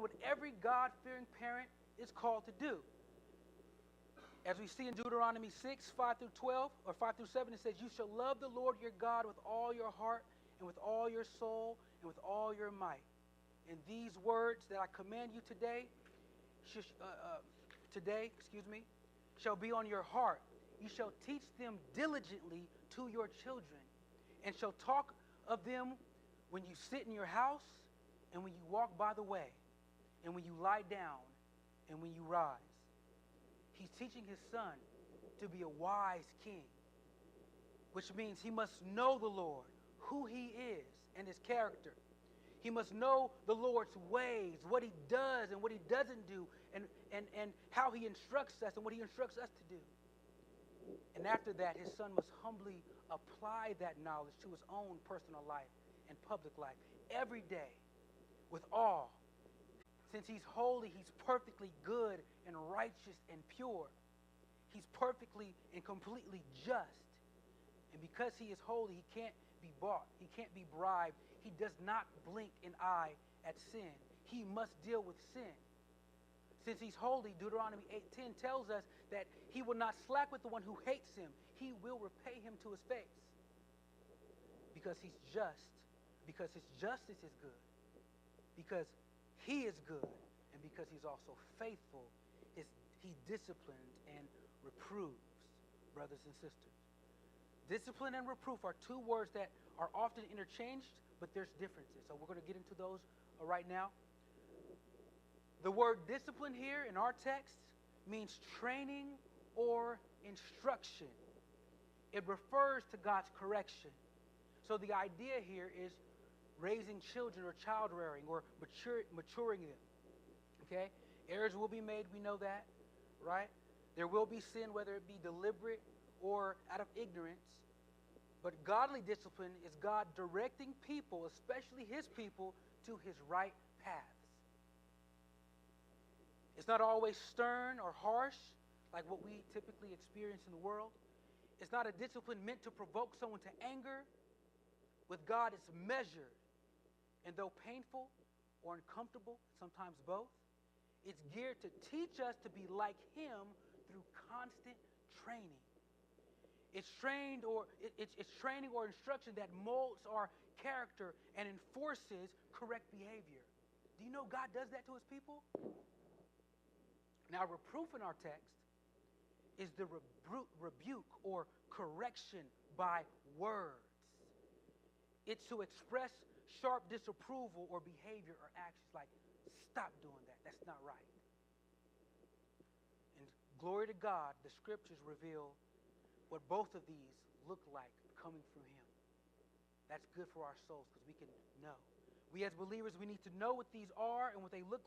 what every God-fearing parent is called to do. As we see in Deuteronomy 6, 5 through 12, or 5 through 7, it says, you shall love the Lord your God with all your heart and with all your soul and with all your might. And these words that I command you today, shall be on your heart. You shall teach them diligently to your children, and shall talk of them when you sit in your house, and when you walk by the way, and when you lie down, and when you rise. He's teaching his son to be a wise king, which means he must know the Lord, who he is, and his character. He must know the Lord's ways, what he does and what he doesn't do, and how he instructs us and what he instructs us to do. And after that, his son must humbly apply that knowledge to his own personal life and public life every day with awe. Since he's holy, he's perfectly good and righteous and pure. He's perfectly and completely just. And because he is holy, he can't be bought. He can't be bribed. He does not blink an eye at sin. He must deal with sin. Since he's holy, Deuteronomy 8:10 tells us that he will not slack with the one who hates him. He will repay him to his face. Because he's just. Because his justice is good. Because he is good, and because he's also faithful, he disciplines and reproves, brothers and sisters. Discipline and reproof are two words that are often interchanged, but there's differences. So we're going to get into those right now. The word discipline here in our text means training or instruction. It refers to God's correction. So the idea here is raising children or child rearing or maturing them. Okay? Errors will be made, we know that, right? There will be sin, whether it be deliberate or out of ignorance. But godly discipline is God directing people, especially his people, to his right paths. It's not always stern or harsh, like what we typically experience in the world. It's not a discipline meant to provoke someone to anger. With God, it's measured. And though painful or uncomfortable, sometimes both, it's geared to teach us to be like him through constant training. It's training or instruction that molds our character and enforces correct behavior. Do you know God does that to his people? Now, reproof in our text is the rebuke or correction by words. It's to express sharp disapproval or behavior or actions like, stop doing that. That's not right. And glory to God, the scriptures reveal what both of these look like coming from him. That's good for our souls because we can know. We as believers, we need to know what these are and what they look